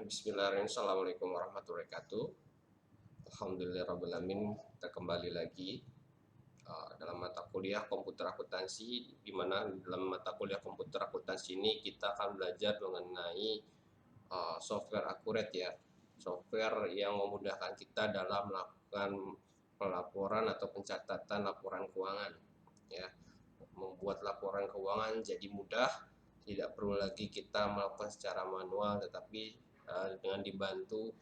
Bismillahirrahmanirrahim. Assalamualaikum warahmatullahi wabarakatuh. Alhamdulillahirrahmanirrahim. Kita kembali lagi dalam mata kuliah komputer akuntansi, di mana dalam mata kuliah komputer akuntansi ini kita akan belajar mengenai software akurat ya, software yang memudahkan kita dalam melakukan pelaporan atau pencatatan laporan keuangan ya, membuat laporan keuangan jadi mudah, tidak perlu lagi kita melakukan secara manual, tetapi dengan dibantu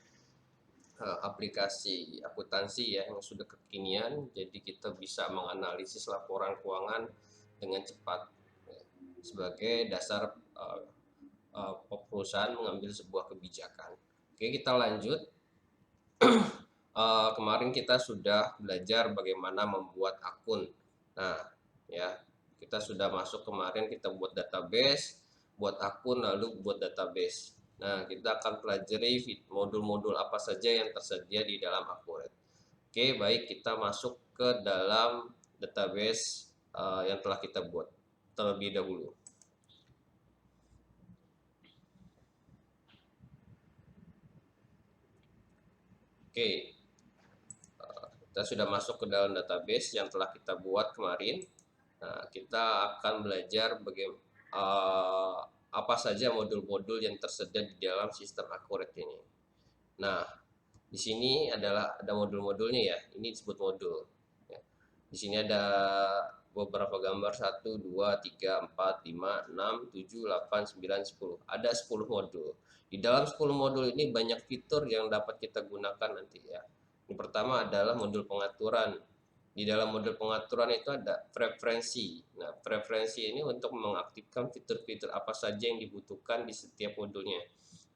aplikasi akuntansi ya yang sudah kekinian, jadi kita bisa menganalisis laporan keuangan dengan cepat ya, sebagai dasar perusahaan mengambil sebuah kebijakan. Oke, kita lanjut. Kemarin kita sudah belajar bagaimana membuat akun. Nah, ya, kita sudah masuk kemarin, kita buat database, buat akun, lalu buat database. Nah, kita akan pelajari modul-modul apa saja yang tersedia di dalam Akurat. Oke, baik, kita masuk ke dalam database yang telah kita buat terlebih dahulu. Oke, kita sudah masuk ke dalam database yang telah kita buat kemarin. Nah, kita akan belajar bagaimana apa saja modul-modul yang tersedia di dalam sistem Akurat ini. Nah, di sini ada modul-modulnya ya. Ini disebut modul. Ya. Di sini ada beberapa gambar 1, 2, 3, 4, 5, 6, 7, 8, 9, 10. Ada 10 modul. Di dalam 10 modul ini banyak fitur yang dapat kita gunakan nanti ya. Yang pertama adalah modul pengaturan. Di dalam modul pengaturan itu ada preferensi. Nah, preferensi ini untuk mengaktifkan fitur-fitur apa saja yang dibutuhkan di setiap modulnya.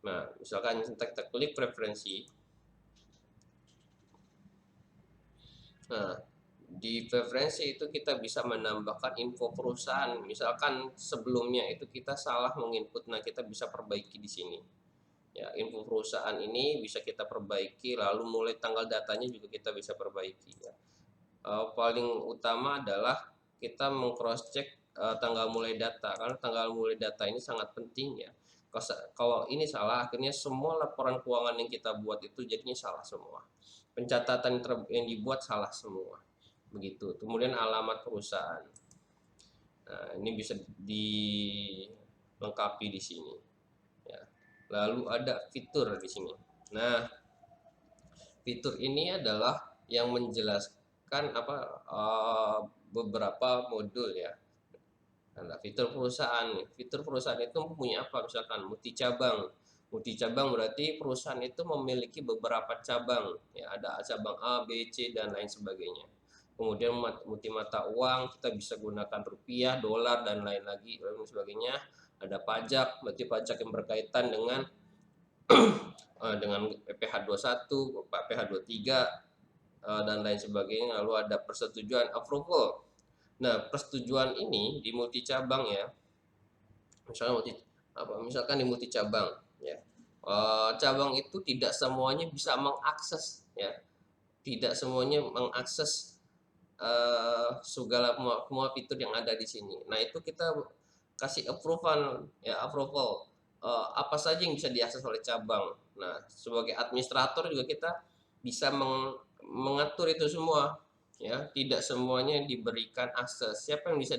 Nah, misalkan kita klik preferensi. Nah, di preferensi itu kita bisa menambahkan info perusahaan. Misalkan sebelumnya itu kita salah menginput, nah kita bisa perbaiki di sini. Ya, info perusahaan ini bisa kita perbaiki, lalu mulai tanggal datanya juga kita bisa perbaiki ya. Paling utama adalah kita meng-cross check tanggal mulai data, karena tanggal mulai data ini sangat penting ya. Kalau ini salah, akhirnya semua laporan keuangan yang kita buat itu jadinya salah semua. Pencatatan yang dibuat salah semua. Begitu. Kemudian alamat perusahaan. Nah, ini bisa dilengkapi di sini. Ya. Lalu ada fitur di sini. Nah, fitur ini adalah yang menjelaskan beberapa modul ya. Nah, fitur perusahaan nih. Fitur perusahaan itu punya apa? Misalkan multi cabang. Multi cabang berarti perusahaan itu memiliki beberapa cabang. Ya, ada cabang A, B, C dan lain sebagainya. Kemudian multi mata uang, kita bisa gunakan rupiah, dolar dan lain lagi dan sebagainya. Ada pajak, berarti pajak yang berkaitan dengan dengan PPh 21, PPh 23 dan lain sebagainya. Lalu ada persetujuan approval. Nah, persetujuan ini di multi cabang ya. Misalkan di multi cabang ya. Cabang itu tidak semuanya bisa mengakses ya. Tidak semuanya mengakses segala semua fitur yang ada di sini. Nah, itu kita kasih approval apa saja yang bisa diakses oleh cabang. Nah, sebagai administrator juga kita bisa mengatur itu semua ya, tidak semuanya diberikan akses. Siapa yang bisa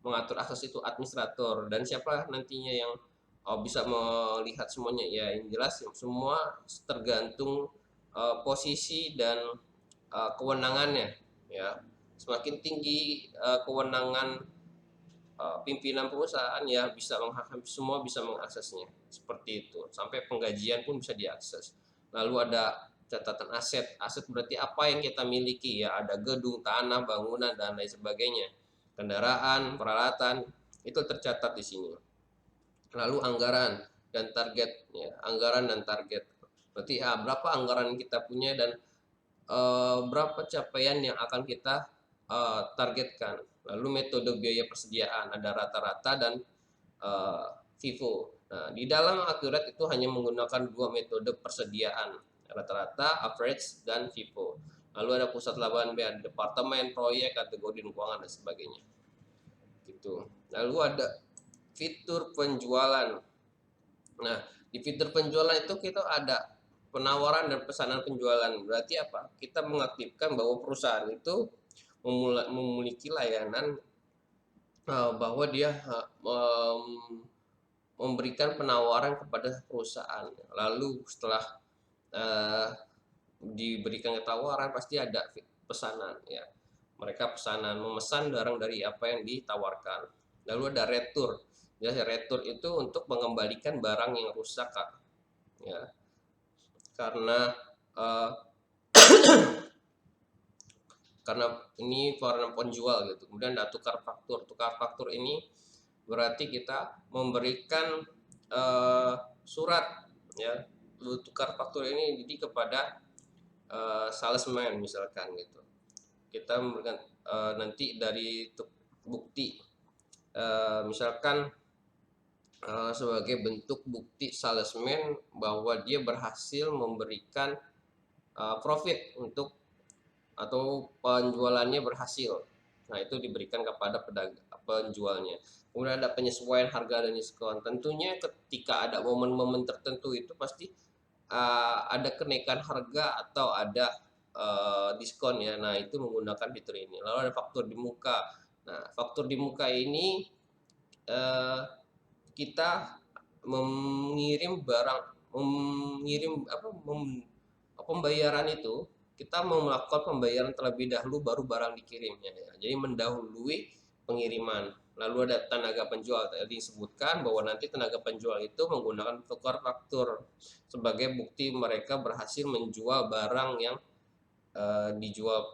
mengatur akses itu? Administrator. Dan siapa nantinya yang bisa melihat semuanya? Ya, yang jelas semua tergantung posisi dan kewenangannya ya. Semakin tinggi kewenangan pimpinan perusahaan ya semua bisa mengaksesnya, seperti itu. Sampai penggajian pun bisa diakses. Lalu ada catatan aset. Aset berarti apa yang kita miliki ya, ada gedung, tanah, bangunan dan lain sebagainya. Kendaraan, peralatan itu tercatat di sini. Lalu anggaran dan target ya, anggaran dan target. Berarti berapa anggaran yang kita punya dan berapa capaian yang akan kita targetkan. Lalu metode biaya persediaan, ada rata-rata dan FIFO. Nah, di dalam Akurat itu hanya menggunakan dua metode persediaan, rata-rata, average, dan FIFO. Lalu ada pusat laporan B, departemen, proyek, kategori keuangan dan sebagainya. Gitu. Lalu ada fitur penjualan. Nah, di fitur penjualan itu kita ada penawaran dan pesanan penjualan. Berarti apa? Kita mengaktifkan bahwa perusahaan itu memiliki layanan, bahwa dia memberikan penawaran kepada perusahaan. Lalu setelah eh, diberikan tawaran pasti ada pesanan ya. Mereka pesanan memesan barang dari apa yang ditawarkan. Lalu ada retur. Ya, retur itu untuk mengembalikan barang yang rusak, Kak. Ya, karena uh, karena ini para penjual gitu. Kemudian ada tukar faktur. Tukar faktur ini berarti kita memberikan surat ya. Tukar faktur ini jadi kepada salesman misalkan gitu. Kita memberikan nanti dari bukti, misalkan sebagai bentuk bukti salesman bahwa dia berhasil memberikan profit untuk atau penjualannya berhasil. Nah, itu diberikan kepada penjualnya. Kemudian ada penyesuaian harga dan diskon. Tentunya ketika ada momen-momen tertentu itu pasti ada kenaikan harga atau ada diskon ya. Nah, itu menggunakan fitur ini. Lalu ada faktur di muka. Nah, faktur di muka ini uh, kita mengirim barang, mengirim apa, pembayaran itu kita mau melakukan pembayaran terlebih dahulu baru barang dikirimnya ya. Jadi mendahului pengiriman. Lalu ada tenaga penjual, tadi disebutkan bahwa nanti tenaga penjual itu menggunakan tukar faktur sebagai bukti mereka berhasil menjual barang yang dijual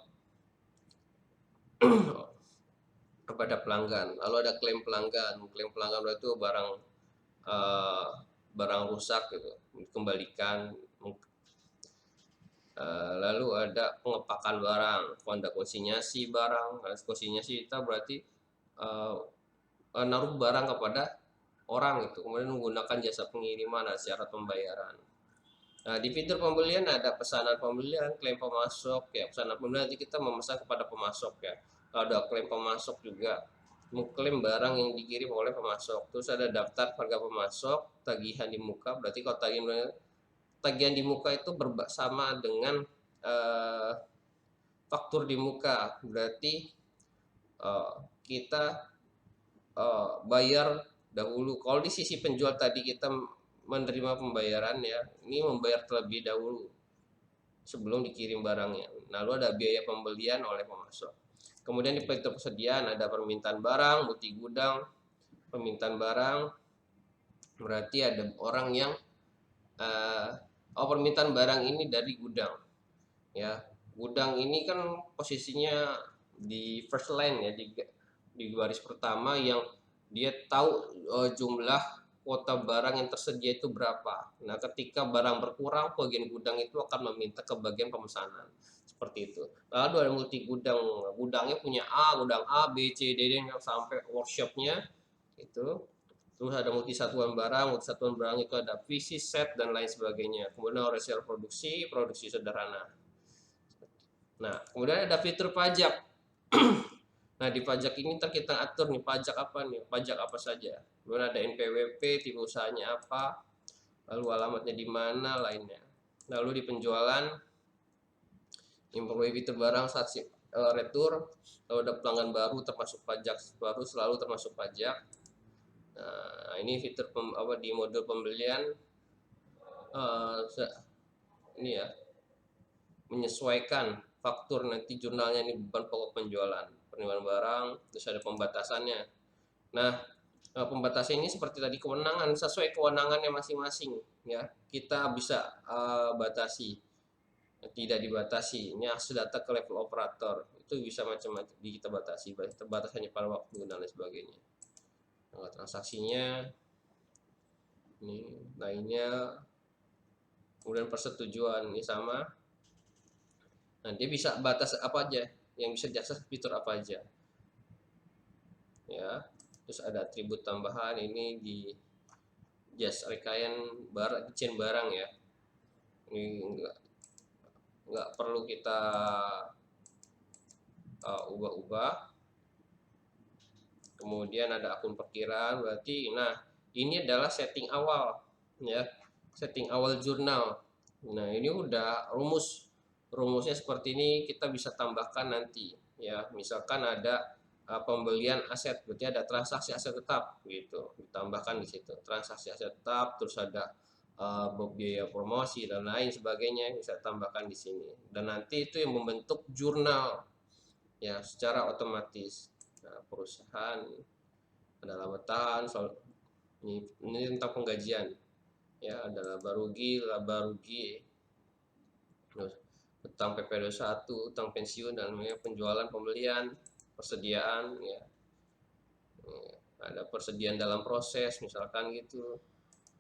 kepada pelanggan. Lalu ada klaim pelanggan. Klaim pelanggan itu barang uh, barang rusak gitu, dikembalikan. Lalu ada pengepakan barang, ada konsinyasi barang. Nah, konsinyasi kita berarti uh, naruh barang kepada orang itu, kemudian menggunakan jasa pengiriman dan syarat pembayaran. Nah, di fitur pembelian ada pesanan pembelian, klaim pemasok ya. Pesanan pembelian nanti kita memesan kepada pemasok ya. Ada klaim pemasok juga, mengklaim barang yang dikirim oleh pemasok. Terus ada daftar harga pemasok, tagihan di muka. Berarti kalau tagihan di muka itu bersama dengan eh, faktur di muka. Berarti kita bayar dahulu. Kalau di sisi penjual tadi kita menerima pembayaran ya, ini membayar terlebih dahulu sebelum dikirim barangnya. Lalu ada biaya pembelian oleh pemasok. Kemudian di fitur persediaan ada permintaan barang, bukti gudang. Permintaan barang berarti ada orang yang permintaan barang ini dari gudang ya. Gudang ini kan posisinya di first line ya, di baris pertama, yang dia tahu jumlah kuota barang yang tersedia itu berapa. Nah, ketika barang berkurang, bagian gudang itu akan meminta ke bagian pemesanan. Seperti itu. Lalu ada multi gudang. Gudangnya punya gudang A, B, C, D, sampai workshopnya itu. Terus ada multi satuan barang itu ada visi, set, dan lain sebagainya. Kemudian resel produksi, produksi sederhana. Nah, kemudian ada fitur pajak. Nah, di pajak ini ntar kita atur nih, pajak apa nih, pajak apa saja. Kemudian ada NPWP, tipe usahanya apa, lalu alamatnya di mana, lainnya. Lalu di penjualan, informasi fitur barang saat retur, lalu ada pelanggan baru termasuk pajak baru, selalu termasuk pajak. Nah, ini fitur di modul pembelian, ini ya, menyesuaikan faktur nanti jurnalnya, ini beban pokok penjualan, penerimaan barang, terus ada pembatasannya. Nah, pembatasan ini seperti tadi, kewenangan sesuai kewenangannya masing-masing ya. Kita bisa batasi, tidak dibatasi. Ini akses data ke level operator itu bisa macam-macam kita batasi, batasannya pada waktu dan lain sebagainya. Nah, transaksinya ini lainnya, kemudian persetujuan ini sama. Nah, dia bisa batas apa aja yang bisa diakses, fitur apa aja ya. Terus ada atribut tambahan, ini di just rekayan barang, chain barang ya. Ini nggak perlu kita ubah-ubah. Kemudian ada akun perkiraan, berarti nah ini adalah setting awal ya. Setting awal jurnal. Nah, ini udah rumusnya seperti ini, kita bisa tambahkan nanti ya. Misalkan ada pembelian aset, berarti ada transaksi aset tetap gitu, ditambahkan di situ transaksi aset tetap, terus ada biaya promosi dan lain sebagainya bisa tambahkan di sini, dan nanti itu yang membentuk jurnal ya secara otomatis. Nah, perusahaan ada laba tahan, soal ini tentang penggajian ya, ada laba rugi, terus utang PP21, utang pensiun, dan penjualan, pembelian, persediaan ya. Ada persediaan dalam proses misalkan gitu,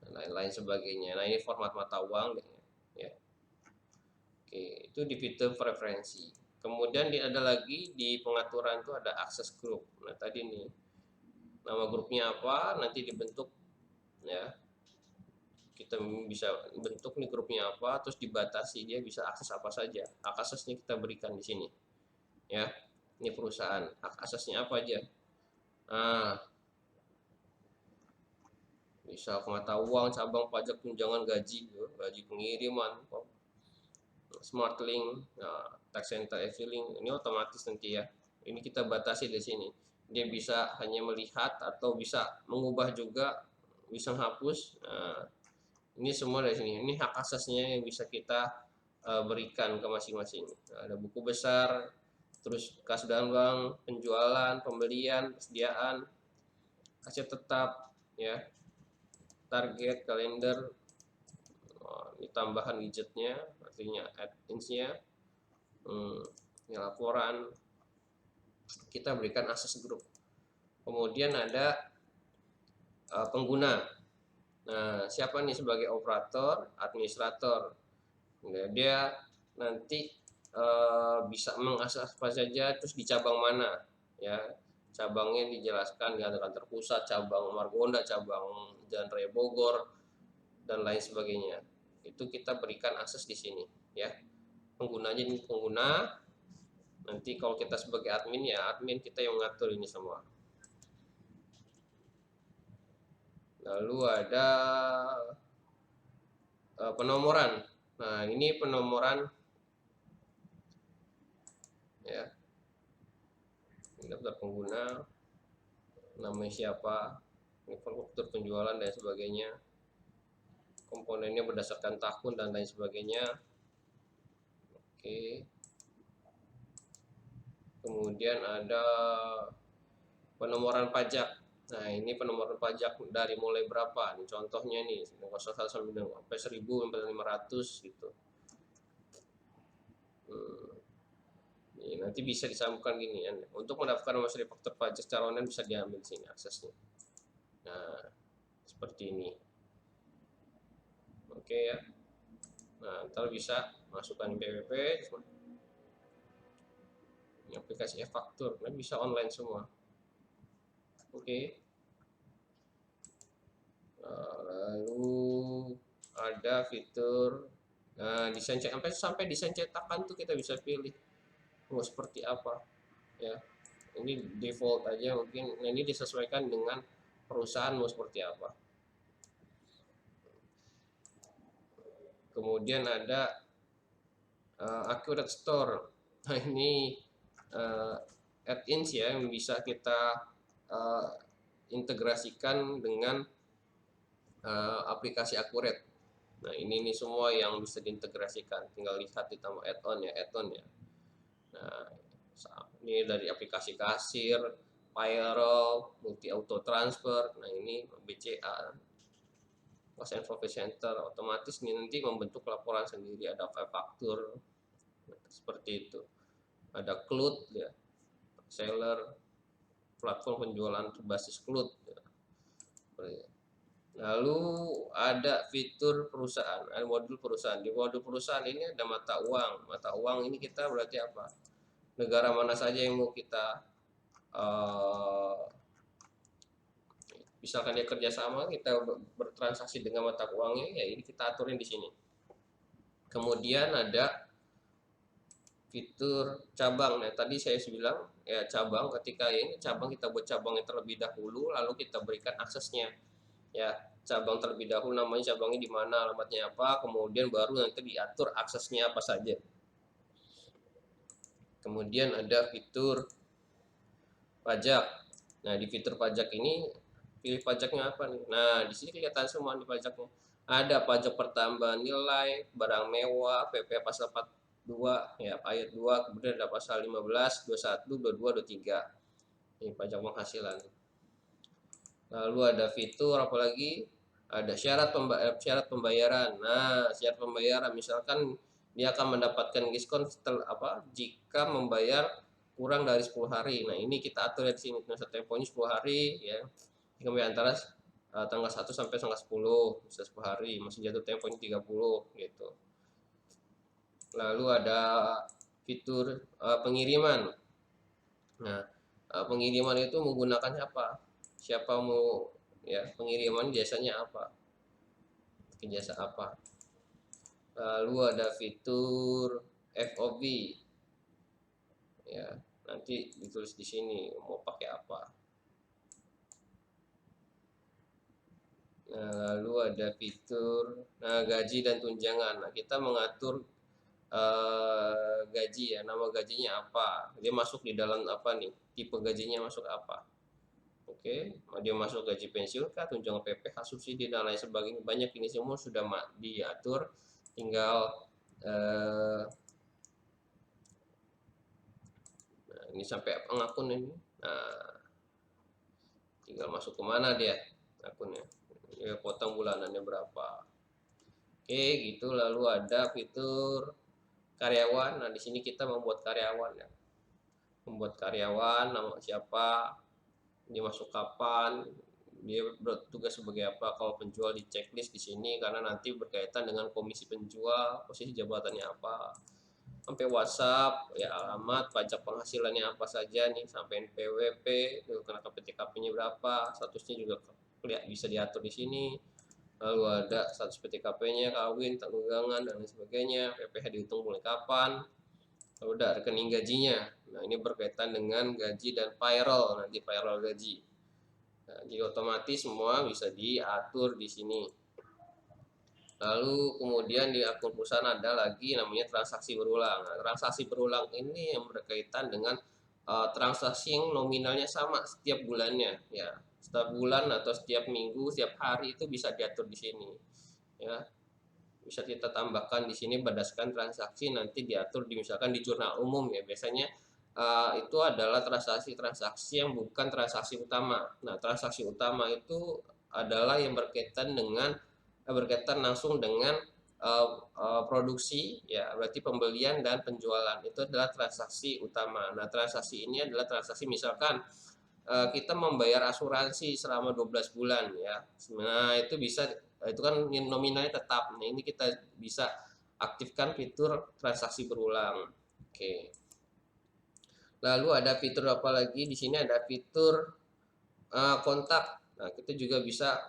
dan lain-lain sebagainya. Nah, ini format mata uang ya. Oke, itu di fitur preferensi. Kemudian ada lagi di pengaturan itu ada akses grup. Nah, tadi nih nama grupnya apa, nanti dibentuk ya. Kita bisa bentuk nih grupnya apa, terus dibatasi dia bisa akses apa saja. Hak aksesnya kita berikan di sini ya. Ini perusahaan, hak aksesnya apa aja. Nah, bisa mata uang, cabang, pajak, tunjangan, gaji, gaji pengiriman, smart link, nah, tax center e-filing, ini otomatis nanti ya. Ini kita batasi di sini. Dia bisa hanya melihat atau bisa mengubah juga, bisa hapus. Nah, ini semua dari sini. Ini hak asasnya yang bisa kita berikan ke masing-masing. Nah, ada buku besar, terus kas dan bank, penjualan, pembelian, persediaan, aset tetap, ya, target, kalender, ini tambahan widgetnya, artinya add-ins-nya, ini laporan, kita berikan akses grup. Kemudian ada pengguna. Nah, siapa nih sebagai operator, administrator? Nah, dia nanti bisa mengakses apa saja, terus di cabang mana, ya. Cabangnya dijelaskan di kantor pusat, cabang Margonda, cabang Jalan Raya Bogor, dan lain sebagainya. Itu kita berikan akses di sini, ya. Penggunanya ini pengguna. Nanti kalau kita sebagai admin ya admin, kita yang mengatur ini semua. Lalu ada penomoran. Nah, ini penomoran ya. Daftar pengguna, namanya siapa, infrastruktur penjualan dan sebagainya. Komponennya berdasarkan tahun dan lain sebagainya. Oke. Kemudian ada penomoran pajak. Nah, ini penomoran pajak dari mulai berapa? Ini contohnya nih, 01 sampai 1000 sampai 500 gitu. Ini nanti bisa disambungkan gini ya. Untuk mendaftarkan nomor seri faktur pajak secara online bisa diambil di sini aksesnya. Nah, seperti ini. Oke ya. Nah, ntar bisa masukkan PWP, ini aplikasi e-faktur, nah bisa online semua. Oke. Lalu ada fitur desain sampai desain cetakan tuh kita bisa pilih mau seperti apa ya. Ini default aja mungkin. Nah, ini disesuaikan dengan perusahaan mau seperti apa. Kemudian ada accurate store. Nah, ini add-ins ya yang bisa kita integrasikan dengan aplikasi Accurate. Nah, ini semua yang bisa diintegrasikan. Tinggal lihat ditambah add-on ya. Nah, ini dari aplikasi kasir, payroll, multi auto transfer. Nah, ini BCA, cost and profit center, otomatis ini nanti membentuk laporan sendiri. Ada file faktur, seperti itu. Ada cloud ya, seller, platform penjualan berbasis cloud. Ya. Lalu ada fitur perusahaan, ada modul perusahaan. Di modul perusahaan ini ada mata uang. Mata uang ini kita berarti apa? Negara mana saja yang mau kita misalkan dia kerjasama, kita bertransaksi dengan mata uangnya, ya ini kita aturin di sini. Kemudian ada fitur cabang. Nah, tadi saya bilang ya cabang, ketika ini cabang kita buat cabangnya terlebih dahulu, lalu kita berikan aksesnya. ya, cabang terlebih dahulu, namanya cabangnya di mana, alamatnya apa, kemudian baru nanti diatur aksesnya apa saja. Kemudian ada fitur pajak. Nah, di fitur pajak ini pilih pajaknya apa nih? Nah, di sini kelihatan semua di pajaknya. Ada pajak pertambahan nilai, barang mewah, PP pasal 42 ya, ayat 2, kemudian ada pasal 15, 21, 22, 23. Ini pajak penghasilan. Lalu ada fitur apalagi? Ada syarat pembayaran. Nah, syarat pembayaran misalkan dia akan mendapatkan diskon jika membayar kurang dari 10 hari. Nah, ini kita atur di sini. Masa temponya 10 hari ya. Jika antara tanggal 1 sampai tanggal 10, bisa 10 hari, masih jatuh temponya 30 gitu. Lalu ada fitur pengiriman. Nah, pengiriman itu menggunakan apa? Siapa mau ya pengiriman jasanya apa? Jasa apa? Lalu ada fitur FOB. Ya, nanti ditulis di sini mau pakai apa. Nah, lalu ada fitur gaji dan tunjangan. Nah, kita mengatur gaji ya, nama gajinya apa, dia masuk di dalam apa nih, tipe gajinya masuk apa. Oke, dia masuk gaji pensiun kah, tunjangan PPh, subsidi dan lain sebagainya, banyak ini semua sudah diatur, tinggal nah, ini sampai akun ini. Nah, tinggal masuk kemana dia akunnya, ya, potong bulanannya berapa. Oke, gitu. Lalu ada fitur karyawan. Nah, di sini kita membuat karyawan ya. Membuat karyawan, nama siapa, dia masuk kapan, dia bertugas sebagai apa. Kalau penjual di checklist di sini karena nanti berkaitan dengan komisi penjual, posisi jabatannya apa. Sampai WhatsApp, ya alamat, pajak penghasilannya apa saja nih, sampai NPWP, kena PTKP-nya berapa, statusnya juga bisa diatur di sini. Lalu ada status PTKP-nya, kawin, tanggungan dan lain sebagainya, PPh dihitung mulai kapan. Lalu ada rekening gajinya. Nah, ini berkaitan dengan gaji dan payroll, nanti payroll gaji. Nah, jadi otomatis semua bisa diatur di sini. Lalu kemudian di akun perusahaan ada lagi namanya transaksi berulang. Nah, transaksi berulang ini yang berkaitan dengan transaksi yang nominalnya sama setiap bulannya, ya. Setiap bulan atau setiap minggu, setiap hari itu bisa diatur di sini, ya. Bisa kita tambahkan di sini berdasarkan transaksi, nanti diatur misalkan di jurnal umum ya. Biasanya itu adalah transaksi-transaksi yang bukan transaksi utama. Nah, transaksi utama itu adalah yang berkaitan langsung dengan produksi ya, berarti pembelian dan penjualan itu adalah transaksi utama. Nah, transaksi ini adalah transaksi misalkan kita membayar asuransi selama 12 bulan ya. Nah, itu kan nominalnya tetap. Nah, ini kita bisa aktifkan fitur transaksi berulang. Oke. Lalu ada fitur apa lagi? Di sini ada fitur kontak. Nah, kita juga bisa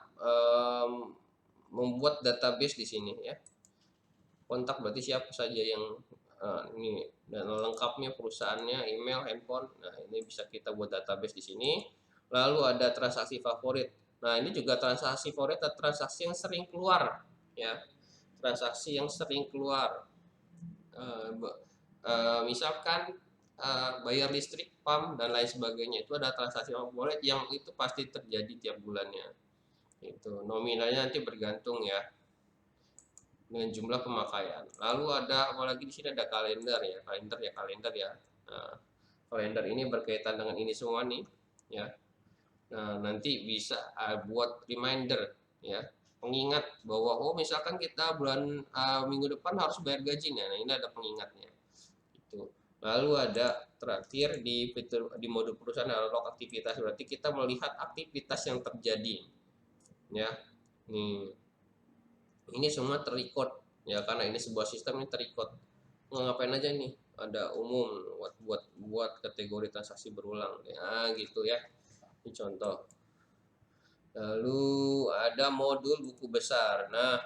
membuat database di sini ya. Kontak berarti siapa saja yang ini, dan lengkapnya perusahaannya, email, handphone. Nah, ini bisa kita buat database di sini. Lalu ada transaksi favorit. Nah, ini juga transaksi favorit atau transaksi yang sering keluar ya. Transaksi yang sering keluar. Misalkan bayar listrik, PAM dan lain sebagainya, itu ada transaksi favorit yang itu pasti terjadi tiap bulannya. Itu nominalnya nanti bergantung ya dengan jumlah pemakaian. Lalu ada apalagi di sini ada kalender ya, kalender ya. Nah, kalender ini berkaitan dengan ini semua nih ya. Nah, nanti bisa buat reminder ya, pengingat bahwa oh misalkan kita bulan minggu depan harus bayar gajinya. Nah, ini ada pengingatnya. Itu. Lalu ada terakhir di fitur di mode perusahaan ada log aktivitas, berarti kita melihat aktivitas yang terjadi ya. Ini semua terrecord ya, karena ini sebuah sistem ini terrecord. Ngapain aja nih, ada umum buat kategori transaksi berulang ya, gitu ya. Ini contoh. Lalu ada modul buku besar. Nah,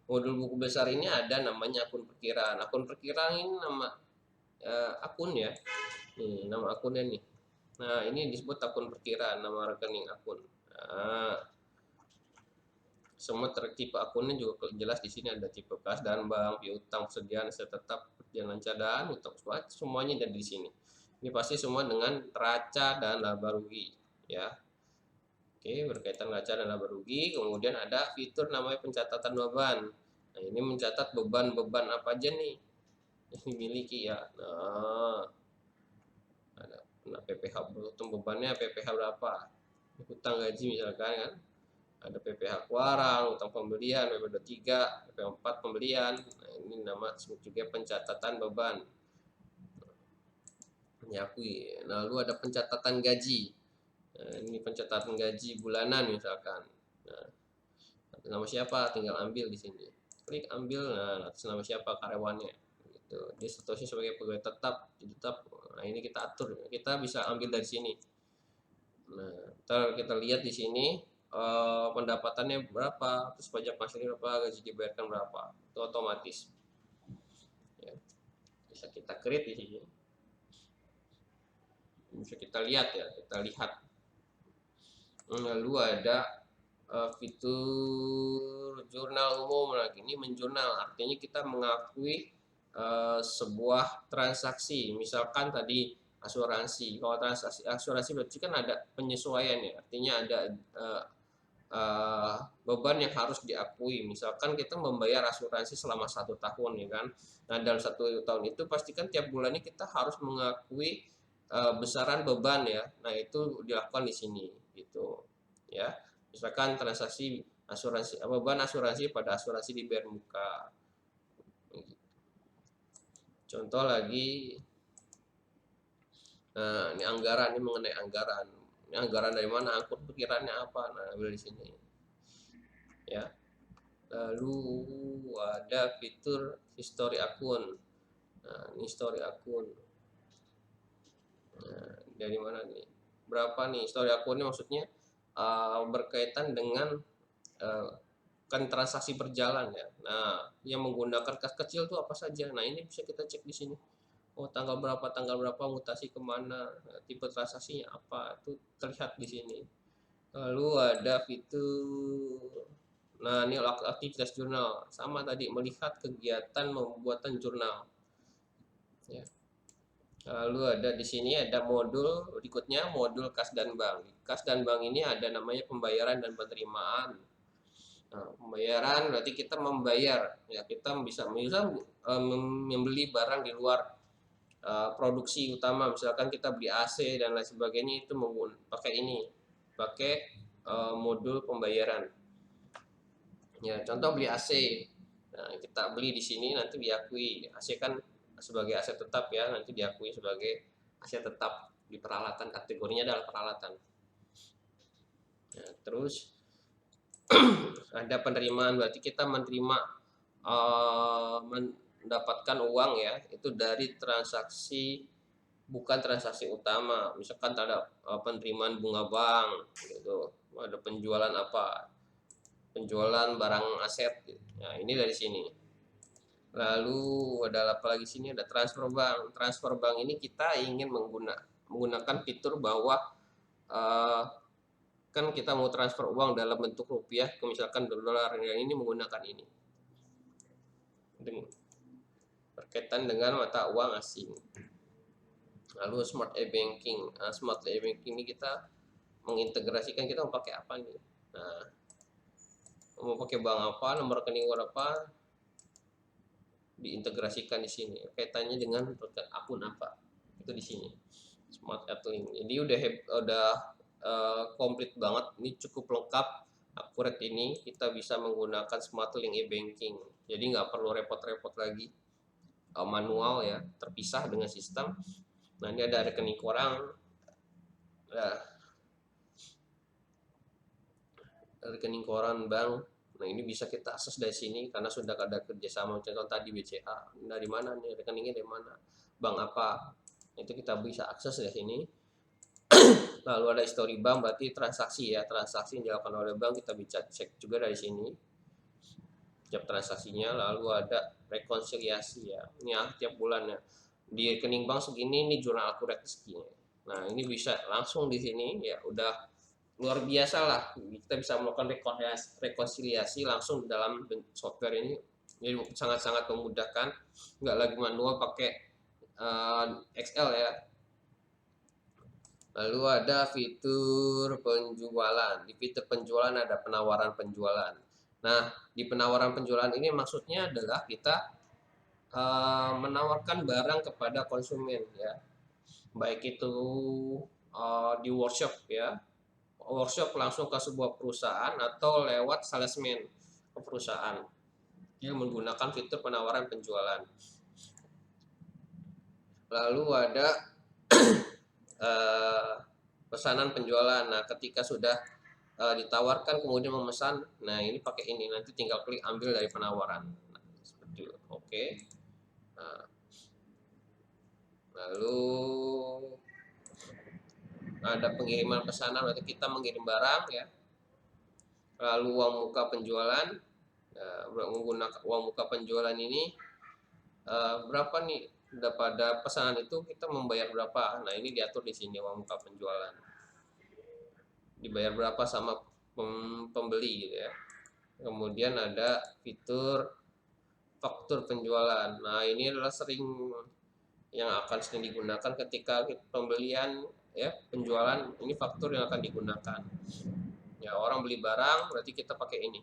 modul buku besar ini ada namanya akun perkiraan. Akun perkiraan ini nama akun ya. Nih, nama akunnya nih. Nah, ini disebut akun perkiraan, nama rekening akun. Nah, Semua tipe akunnya juga jelas di sini, ada tipe kas dan bank, piutang, persediaan aset tetap, perjalanan cadangan, utang semuanya ada di sini. Ini pasti semua dengan neraca dan laba rugi ya. Oke, berkaitan neraca dan laba rugi. Kemudian ada fitur namanya pencatatan beban. Nah, ini mencatat beban-beban apa aja nih yang dimiliki ya. Nah, ada PPh bebannya PPh berapa, utang gaji misalkan kan, ada PPh Kuarang, utang pembelian, PP23, PP4 pembelian. Nah, ini nama juga pencatatan beban. Menyakui. Lalu ada pencatatan gaji. Nah, ini pencatatan gaji bulanan misalkan. Nah, nama siapa? Tinggal ambil di sini. Klik ambil. Nah, atas nama siapa karyawannya. Gitu. Dia statusnya sebagai pegawai tetap. Nah, ini kita atur. Kita bisa ambil dari sini. Nah, ntar kita lihat di sini pendapatannya berapa, terus pajak penghasilan berapa, gaji dibayarkan berapa, itu otomatis. Ya, bisa kita create di sini, bisa kita lihat ya, kita lihat. Lalu ada fitur jurnal umum. Nah, ini menjurnal, artinya kita mengakui sebuah transaksi. Misalkan tadi asuransi, kalau transaksi asuransi berarti kan ada penyesuaian ya, artinya ada beban yang harus diakui. Misalkan kita membayar asuransi selama 1 tahun ya kan. Nah, dalam 1 tahun itu pastikan tiap bulannya kita harus mengakui besaran beban ya. Nah, itu dilakukan di sini gitu ya. Misalkan transaksi asuransi, beban asuransi pada asuransi dibayar muka. Contoh lagi, nah ini anggaran, ini mengenai anggaran. Ini anggaran dari mana, angkut pikirannya apa, nah ambil di sini ya. Lalu ada fitur history akun. Nah, ini history akun. Nah, dari mana nih? Berapa nih history akunnya, maksudnya berkaitan dengan kan transaksi berjalan ya. Nah, yang menggunakan kas kecil itu apa saja. Nah, ini bisa kita cek di sini. Oh, tanggal berapa mutasi kemana, nah, tipe transaksinya apa, itu terlihat di sini. Lalu ada fitur, nah ini aktivitas jurnal, sama tadi melihat kegiatan pembuatan jurnal. Ya. Lalu ada di sini ada modul berikutnya, modul kas dan bank. Kas dan bank ini ada namanya pembayaran dan penerimaan. Nah, pembayaran berarti kita membayar, ya kita bisa membeli barang di luar produksi utama, misalkan kita beli AC dan lain sebagainya, itu pakai ini, pakai modul pembayaran. Ya, contoh beli AC. Nah, kita beli di sini nanti diakui. AC kan sebagai aset tetap ya, nanti diakui sebagai aset tetap di peralatan, kategorinya adalah peralatan. Nah, terus ada penerimaan, berarti kita menerima mendapatkan uang ya, itu dari transaksi bukan transaksi utama. Misalkan ada penerimaan bunga bank gitu, ada penjualan apa, penjualan barang aset gitu. Nah, ini dari sini. Lalu ada apa lagi sini, ada transfer bank. Transfer bank ini kita ingin menggunakan fitur bahwa kan kita mau transfer uang dalam bentuk rupiah ke misalkan dolar, ini menggunakan ini berkaitan dengan mata uang asing. Lalu smart e-banking. Nah, smart e-banking ini kita mengintegrasikan, kita mau pakai apa nih. Nah, mau pakai bank apa, nomor rekening berapa, diintegrasikan di sini. Kaitannya dengan akun apa, itu di sini. Smart Link. Jadi udah komplit banget. Ini cukup lengkap, akurat ini. Kita bisa menggunakan Smart Link e-banking. Jadi nggak perlu repot-repot lagi manual ya, terpisah dengan sistem. Nah, ini ada rekening koran. Nah, rekening koran bank. Nah, ini bisa kita akses dari sini karena sudah ada kerjasama. Contoh tadi BCA, dari mana nih rekeningnya, dari mana, bank apa, itu kita bisa akses dari sini. Lalu ada history bank, berarti transaksi ya, transaksi yang dilakukan oleh bank kita bisa cek juga dari sini tiap transaksinya. Lalu ada rekonsiliasi ya, ini tiap bulannya di rekening bank segini, ini jurnal akurat segini. Nah, ini bisa langsung di sini ya, udah luar biasa lah, kita bisa melakukan rekonsiliasi langsung dalam software ini, jadi sangat-sangat memudahkan, nggak lagi manual pakai Excel ya. Lalu ada fitur penjualan. Di fitur penjualan ada penawaran penjualan. Nah, di penawaran penjualan ini maksudnya adalah kita menawarkan barang kepada konsumen ya, baik itu di workshop ya, workshop langsung ke sebuah perusahaan atau lewat salesman ke perusahaan yang menggunakan fitur penawaran penjualan. Lalu ada pesanan penjualan. Nah, ketika sudah ditawarkan kemudian memesan, nah ini pakai ini, nanti tinggal klik ambil dari penawaran. Nah, seperti itu. Oke. Nah, lalu ada pengiriman pesanan, berarti kita mengirim barang ya. Lalu uang muka penjualan, menggunakan uang muka penjualan ini berapa nih pada pesanan itu kita membayar berapa. Nah, ini diatur di sini uang muka penjualan, dibayar berapa sama pembeli gitu ya. Kemudian ada fitur faktur penjualan. Nah, ini adalah yang akan sering digunakan ketika pembelian ya, penjualan, ini faktur yang akan digunakan ya. Orang beli barang berarti kita pakai ini.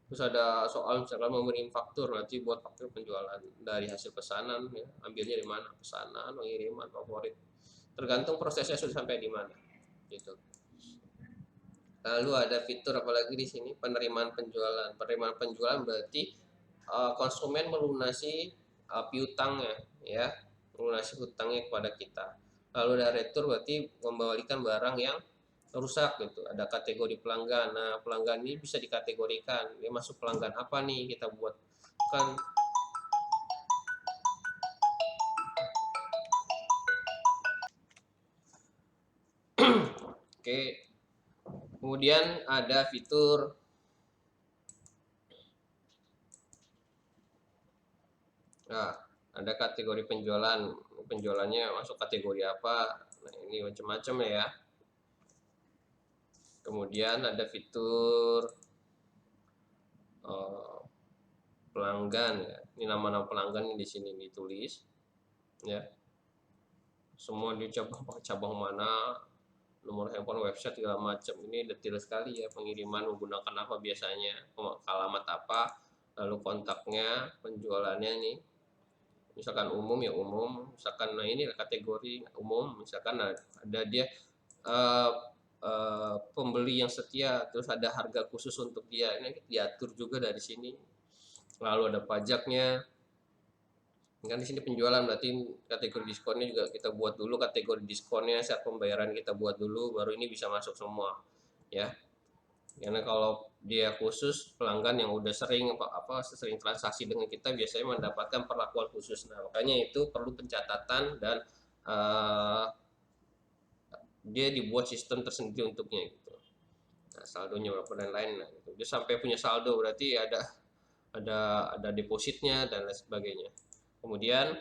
Terus ada soal misalkan memberi faktur, nanti buat faktur penjualan dari hasil pesanan ya, ambilnya di mana, pesanan, pengiriman, favorit, tergantung prosesnya sudah sampai di mana gitu. Lalu ada fitur apalagi di sini, penerimaan penjualan. Penerimaan penjualan berarti konsumen melunasi piutangnya ya, melunasi hutangnya kepada kita. Lalu ada retur berarti membalikan barang yang rusak gitu. Ada kategori pelanggan. Nah, pelanggan ini bisa dikategorikan, dia masuk pelanggan apa nih, kita buat kan. Oke. Kemudian ada fitur ada kategori penjualan, penjualannya masuk kategori apa. Nah, ini macam-macam ya. Kemudian ada fitur pelanggan ya. Ini nama-nama pelanggan yang di sini ditulis ya. Semua di cabang mana, nomor handphone, website segala macam. Ini detail sekali ya, pengiriman menggunakan apa biasanya, alamat apa, lalu kontaknya, penjualannya nih. Misalkan umum ya umum, misalkan nah ini kategori umum, misalkan ada dia pembeli yang setia, terus ada harga khusus untuk dia, ini diatur juga dari sini. Lalu ada pajaknya, kan di sini penjualan berarti kategori diskonnya juga kita buat dulu, kategori diskonnya, saat pembayaran kita buat dulu, baru ini bisa masuk semua ya. Karena kalau dia khusus, pelanggan yang udah sering sering transaksi dengan kita biasanya mendapatkan perlakuan khusus. Nah, makanya itu perlu pencatatan dan dia dibuat sistem tersendiri untuknya gitu. Nah, saldonya berapa dan lain. Nah, gitu. Dia sampai punya saldo berarti ada depositnya dan lain sebagainya. Kemudian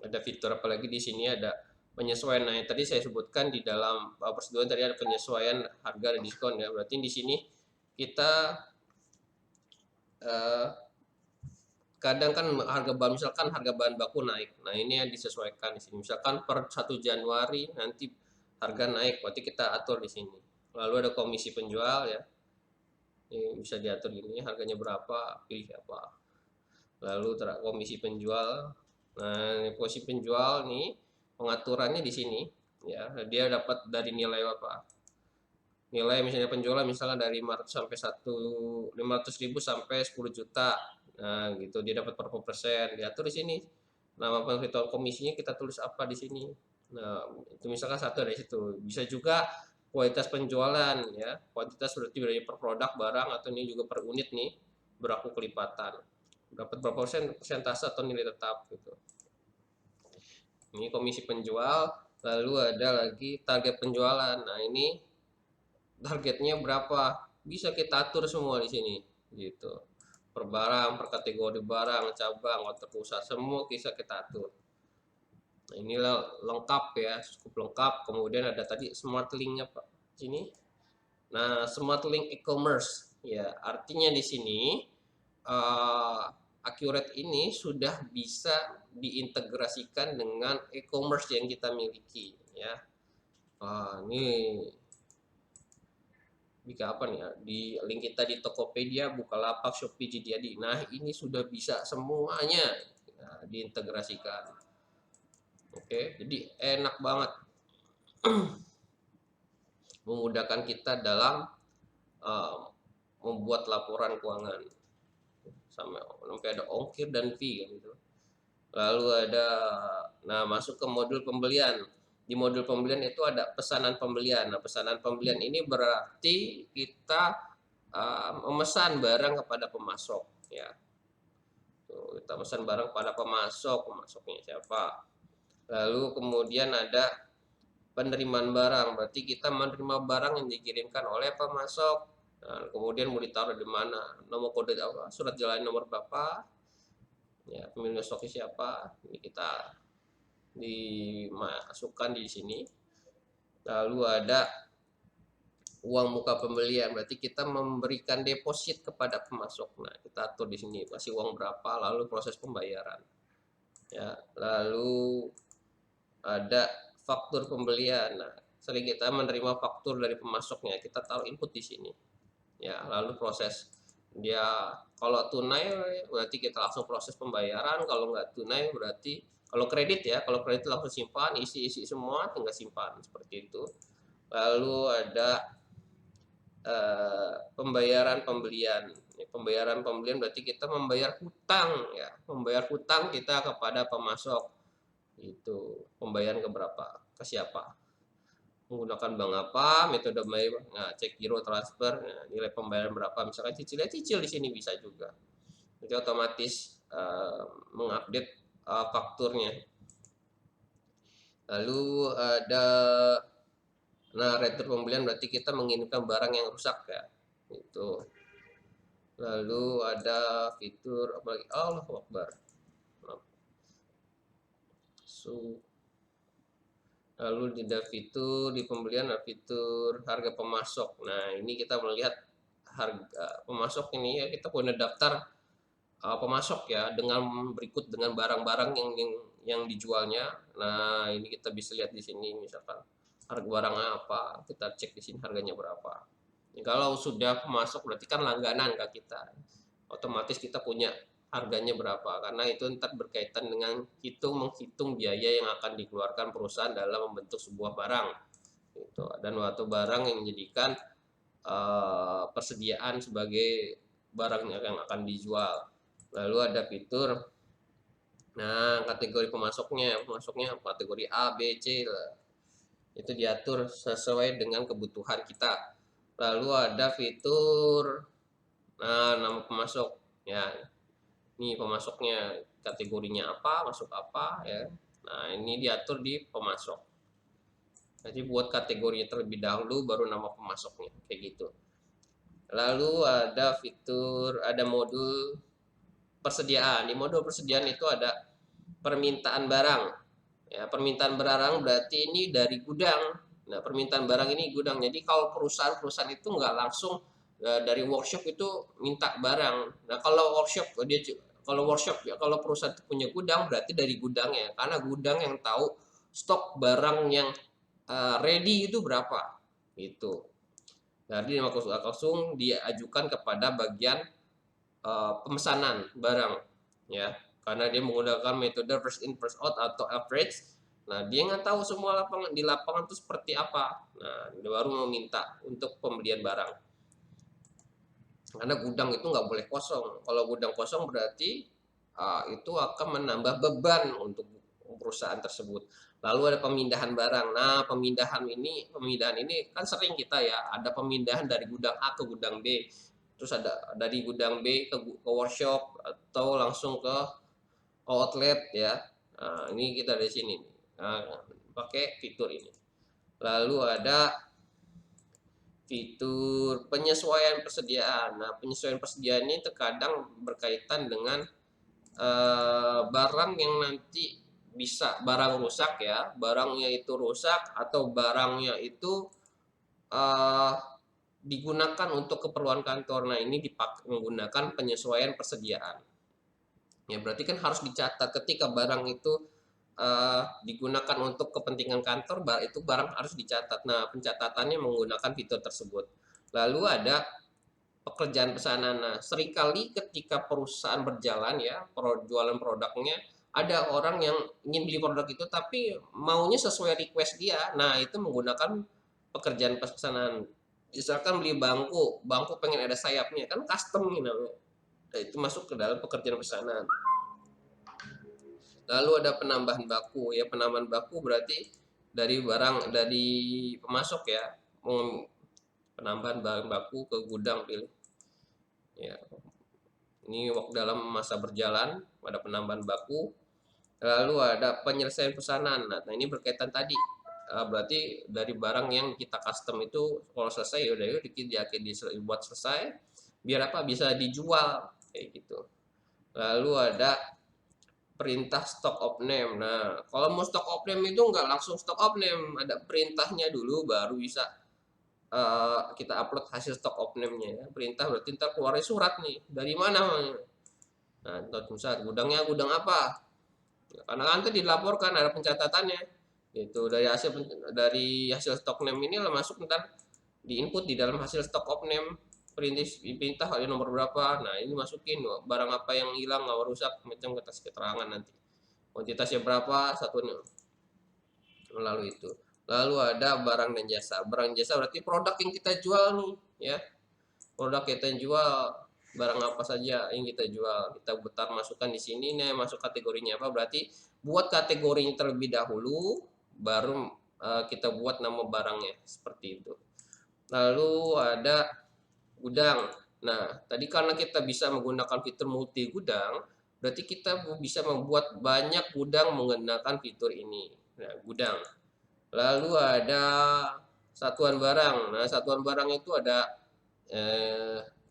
ada fitur apalagi di sini, ada penyesuaian. Nah, yang tadi saya sebutkan di dalam persetujuan tadi ada penyesuaian harga dan diskon ya. Berarti di sini kita kadang kan harga bahan, misalkan harga bahan baku naik. Nah, ini yang disesuaikan di sini. Misalkan per 1 Januari nanti harga naik, berarti kita atur di sini. Lalu ada komisi penjual ya. Ini bisa diatur gini, harganya berapa, pilih apa. Lalu komisi penjual. Nah, komisi penjual nih pengaturannya di sini ya. Dia dapat dari nilai apa? Nilai misalnya penjualan misalnya dari 500 sampai 500.000 sampai 10 juta. Nah, gitu dia dapat berapa persen, diatur di sini. Nama penghitungan komisinya kita tulis apa di sini. Nah, itu misalkan satu dari situ. Bisa juga kualitas penjualan ya. Kuantitas berarti dari per produk barang, atau ini juga per unit nih, berlaku kelipatan. Dapat berapa persen, persentase atau nilai tetap gitu. Ini komisi penjual. Lalu ada lagi target penjualan. Nah, ini targetnya berapa, bisa kita atur semua di sini gitu. Per barang, per kategori barang, cabang, atau pusat, semua bisa kita atur. Nah, inilah lengkap ya, cukup lengkap. Kemudian ada tadi smart linknya Pak sini. Nah, Smart Link e-commerce ya, artinya di sini uh, Accurate ini sudah bisa diintegrasikan dengan e-commerce yang kita miliki ya. Ini jika apa nih ya, di link kita di Tokopedia, Bukalapak, Shopee, JD. Nah, ini sudah bisa semuanya diintegrasikan. Oke, jadi enak banget memudahkan kita dalam uh, membuat laporan keuangan. Sampai ada ongkir dan fee kan gitu. Lalu ada, nah masuk ke modul pembelian. Di modul pembelian itu ada pesanan pembelian. Nah, pesanan pembelian ini berarti kita memesan barang kepada pemasok ya. Tuh, kita pesan barang pada pemasok, pemasoknya siapa. Lalu kemudian ada penerimaan barang, berarti kita menerima barang yang dikirimkan oleh pemasok. Nah, kemudian mau ditaruh di mana, nomor kode apa, surat jalan nomor berapa, ya pemilik stoknya siapa, ini kita dimasukkan di sini. Lalu ada uang muka pembelian, berarti kita memberikan deposit kepada pemasok. Nah, kita atur di sini kasih uang berapa, lalu proses pembayaran. Ya, lalu ada faktur pembelian. Nah, sering kita menerima faktur dari pemasoknya, kita taruh input di sini. Ya, lalu proses dia kalau tunai berarti kita langsung proses pembayaran, kalau nggak tunai berarti kalau kredit ya, kalau kredit langsung simpan, isi semua tinggal simpan seperti itu. Lalu ada pembayaran pembelian. Pembayaran pembelian berarti kita membayar hutang ya, membayar hutang kita kepada pemasok. Itu pembayaran ke berapa, ke siapa, menggunakan bank apa, metode bayar, nah, cek giro transfer, nah, nilai pembayaran berapa, misalkan cicil di sini bisa juga. Jadi otomatis mengupdate fakturnya. Lalu ada, nah retur pembelian berarti kita mengirimkan barang yang rusak ya. Itu. Lalu ada fitur apa lagi? Allahu Akbar. Lalu ada fitur di pembelian, ada fitur harga pemasok. Nah, ini kita melihat harga pemasok ini ya, kita punya daftar pemasok ya dengan berikut dengan barang-barang yang dijualnya. Nah, ini kita bisa lihat di sini misalkan harga barangnya apa, kita cek di sini harganya berapa. Kalau sudah pemasok berarti kan langganan ke kita. Otomatis kita punya harganya berapa, karena itu ntar berkaitan dengan menghitung biaya yang akan dikeluarkan perusahaan dalam membentuk sebuah barang gitu. Dan waktu barang yang menjadikan persediaan sebagai barang yang akan dijual. Lalu ada fitur, nah kategori pemasoknya kategori A, B, C lah. Itu diatur sesuai dengan kebutuhan kita. Lalu ada fitur, nah nama pemasok ya, ini pemasoknya kategorinya apa, masuk apa ya. Nah, ini diatur di pemasok. Jadi buat kategorinya terlebih dahulu baru nama pemasoknya kayak gitu. Lalu ada fitur, ada modul persediaan. Di modul persediaan itu ada permintaan barang. Ya, permintaan barang berarti ini dari gudang. Nah, permintaan barang ini gudang. Jadi kalau perusahaan-perusahaan itu nggak langsung dari workshop itu minta barang. Nah, kalau workshop ya, kalau perusahaan itu punya gudang berarti dari gudangnya, karena gudang yang tahu stok barang yang ready itu berapa. Itu. Jadi langsung diajukan kepada bagian pemesanan barang ya, karena dia menggunakan metode first in first out atau average. Nah, dia nggak tahu semua di lapangan itu seperti apa. Nah, dia baru meminta untuk pembelian barang. Karena gudang itu nggak boleh kosong. Kalau gudang kosong berarti itu akan menambah beban untuk perusahaan tersebut. Lalu ada pemindahan barang. Nah, pemindahan ini kan sering kita ya, ada pemindahan dari gudang A ke gudang B. Terus ada dari gudang B ke workshop atau langsung ke outlet ya. Nah, ini kita di sini. Nah, pakai fitur ini. Lalu ada fitur penyesuaian persediaan. Nah, penyesuaian persediaan ini terkadang berkaitan dengan barang yang nanti bisa barang rusak ya, barangnya itu rusak atau barangnya itu digunakan untuk keperluan kantor. Nah, ini menggunakan penyesuaian persediaan. Ya, berarti kan harus dicatat ketika barang itu digunakan untuk kepentingan kantor, itu barang harus dicatat. Nah, pencatatannya menggunakan fitur tersebut. Lalu ada pekerjaan pesanan. Nah, seringkali ketika perusahaan berjalan ya, jualan produknya, ada orang yang ingin beli produk itu tapi maunya sesuai request dia. Nah, itu menggunakan pekerjaan pesanan. Misalkan beli bangku, bangku pengen ada sayapnya, kan custom nih namanya. Nah, itu masuk ke dalam pekerjaan pesanan. Lalu ada penambahan baku ya, penambahan baku berarti dari pemasok ya, penambahan bahan baku ke gudang pilih. Ya, ini waktu dalam masa berjalan ada penambahan baku. Lalu ada penyelesaian pesanan. Nah, ini berkaitan tadi. Berarti dari barang yang kita custom itu kalau selesai ya udah yuk dibuat selesai biar apa bisa dijual kayak gitu. Lalu ada perintah stock of name. Nah, kalau mau stock of name itu nggak langsung stock of name, ada perintahnya dulu baru bisa kita upload hasil stock of name-nya ya. Perintah berarti ntar keluarnya surat nih. Dari mana? Nah, misalnya gudangnya gudang apa? Karena nanti dilaporkan ada pencatatannya. Itu dari hasil stock name ini lah masuk ntar di input di dalam hasil stock of name perintah ada nomor berapa. Nah, ini masukin barang apa yang hilang nggak rusak macam kertas keterangan nanti. Kuantitasnya berapa satunya melalui itu. Lalu ada barang dan jasa. Barang dan jasa berarti produk yang kita jual nih ya. Produk kita jual barang apa saja yang kita jual. Kita putar masukkan di sini nih masuk kategorinya apa berarti buat kategorinya terlebih dahulu baru kita buat nama barangnya seperti itu. Lalu ada gudang. Nah, tadi karena kita bisa menggunakan fitur multi gudang, berarti kita bisa membuat banyak gudang menggunakan fitur ini. Nah, gudang. Lalu ada satuan barang. Nah, satuan barang itu ada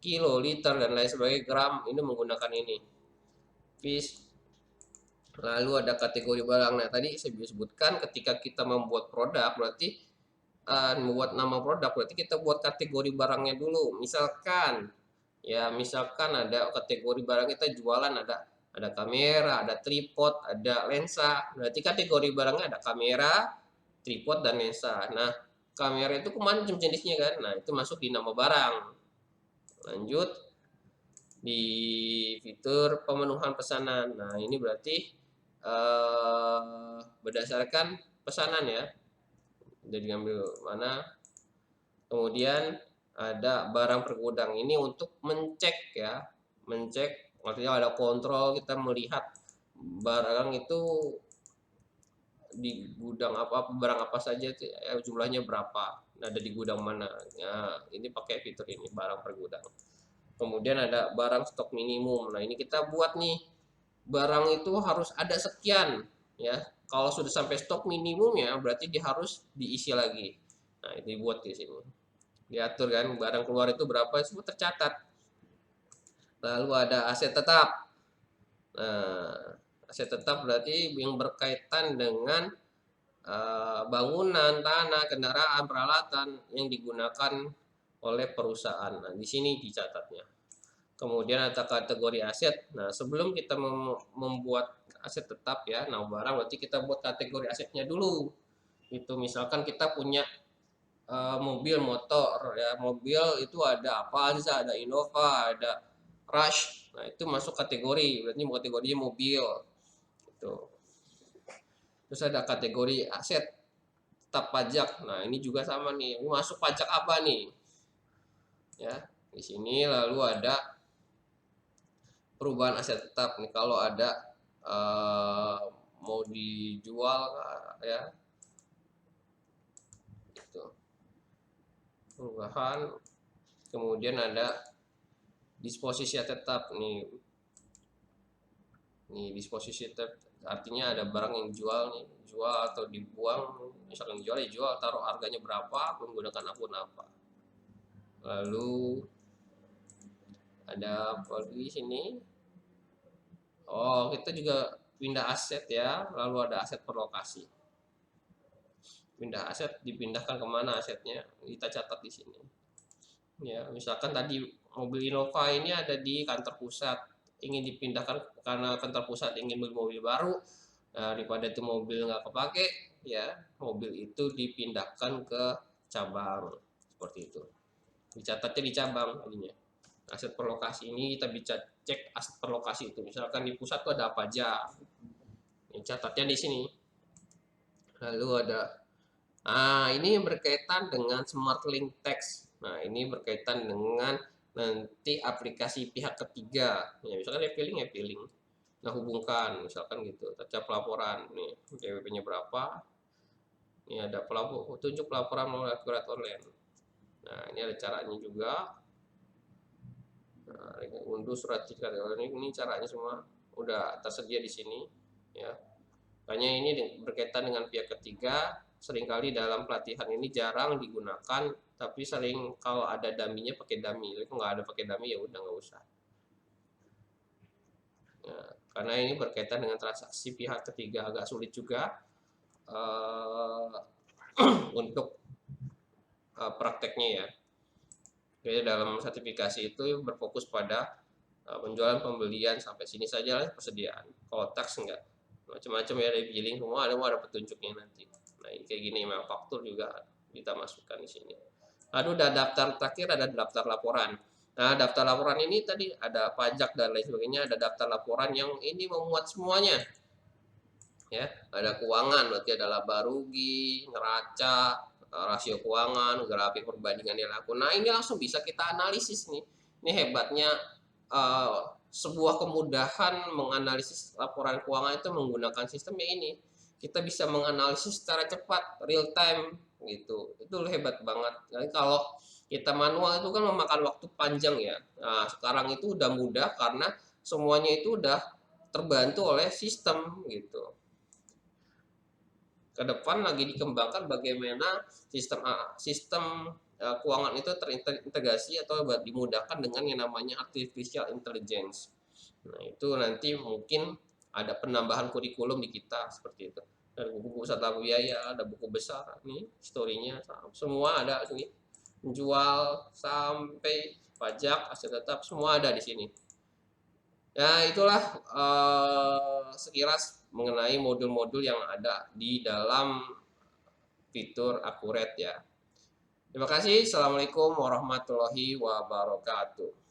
kilo, liter, dan lain sebagainya, gram. Ini menggunakan ini. Piece. Lalu ada kategori barang. Nah, tadi saya sebutkan ketika kita membuat produk, berarti membuat nama produk, berarti kita buat kategori barangnya dulu. Misalkan ada kategori barang kita jualan ada kamera, ada tripod, ada lensa. Berarti kategori barangnya ada kamera, tripod, dan lensa. Nah, kamera itu macam jenisnya kan. Nah, itu masuk di nama barang. Lanjut di fitur pemenuhan pesanan. Nah, ini berarti berdasarkan pesanan ya. Jadi ngambil mana. Kemudian ada barang pergudang ini untuk mencek ya, mencek artinya ada kontrol, kita melihat barang itu di gudang apa barang apa saja ya, jumlahnya berapa, ada di gudang mana ya. Ini pakai fitur ini barang pergudang. Kemudian ada barang stok minimum. Nah, ini kita buat nih barang itu harus ada sekian ya. Kalau sudah sampai stok minimum ya berarti dia harus diisi lagi. Nah, ini buat di sini diatur kan barang keluar itu berapa semua tercatat. Lalu ada aset tetap. Nah, aset tetap berarti yang berkaitan dengan bangunan, tanah, kendaraan, peralatan yang digunakan oleh perusahaan. Nah, di sini dicatatnya. Kemudian ada kategori aset. Nah, sebelum kita membuat aset tetap ya, nah barang berarti kita buat kategori asetnya dulu. Itu misalkan kita punya mobil motor ya, mobil itu ada apa aja, ada Innova, ada Rush. Nah, itu masuk kategori, berarti kategorinya mobil. Itu. Terus ada kategori aset tetap pajak. Nah, ini juga sama nih. Ini masuk pajak apa nih? Ya, di sini lalu ada perubahan aset tetap nih kalau ada mau dijual ya. Itu. Perubahan. Kemudian ada disposisi tetap nih. Nih disposisi tetap artinya ada barang yang dijual nih, jual atau dibuang. Misalkan dijual ya jual, taruh harganya berapa, menggunakan akun apa. Lalu ada apa di sini? Oh, kita juga pindah aset ya. Lalu ada aset per lokasi. Pindah aset dipindahkan kemana asetnya? Kita catat di sini. Ya, misalkan tadi mobil Innova ini ada di kantor pusat, ingin dipindahkan karena kantor pusat ingin beli mobil baru, daripada itu mobil nggak kepake, ya mobil itu dipindahkan ke cabang seperti itu. Dicatatnya di cabang tadinya. Aset per lokasi ini kita bisa cek aset per lokasi itu. Misalkan di pusat tuh ada apa aja. Ini catatnya di sini. Lalu ada ini yang berkaitan dengan Smart Link Text. Nah, ini berkaitan dengan nanti aplikasi pihak ketiga. Ya, misalkan ya feeling. Nah, hubungkan, misalkan gitu. Baca pelaporan, nih, DWP-nya berapa. Ini ada tunjuk pelaporan melalui akurat online. Nah, ini ada caranya juga. Nah, unduh surat certifikat ini caranya semua udah tersedia di sini. Ya, makanya ini berkaitan dengan pihak ketiga, seringkali dalam pelatihan ini jarang digunakan, tapi sering kalau ada daminya pakai dami. Tapi kalau nggak ada pakai dami ya udah nggak usah. Ya, karena ini berkaitan dengan transaksi pihak ketiga agak sulit juga uh, untuk prakteknya ya. Jadi dalam sertifikasi itu berfokus pada penjualan pembelian sampai sini saja lah persediaan. Kalau tax enggak, macam-macam ya dari billing semua ada petunjuknya nanti. Nah ini kayak gini memang faktur juga kita masukkan di sini. Lalu ada daftar terakhir ada daftar laporan. Nah daftar laporan ini tadi ada pajak dan lain sebagainya, ada daftar laporan yang ini memuat semuanya. Ya ada keuangan berarti ada laba rugi, neraca, rasio keuangan, grafik perbandingan nilai laku. Nah ini langsung bisa kita analisis nih. Ini hebatnya sebuah kemudahan menganalisis laporan keuangan itu menggunakan sistemnya ini. Kita bisa menganalisis secara cepat, real time gitu. Itu hebat banget. Jadi kalau kita manual itu kan memakan waktu panjang ya. Nah, sekarang itu udah mudah karena semuanya itu udah terbantu oleh sistem gitu. Ke depan lagi dikembangkan bagaimana sistem keuangan itu terintegrasi atau dimudahkan dengan yang namanya artificial intelligence. Nah, itu nanti mungkin ada penambahan kurikulum di kita seperti itu. Ada buku besar tanpa biaya, ada buku besar nih, historinya semua ada sini. Menjual sampai pajak, aset tetap semua ada di sini. Ya, itulah sekilas mengenai modul-modul yang ada di dalam fitur Akuret ya. Terima kasih. Assalamualaikum warahmatullahi wabarakatuh.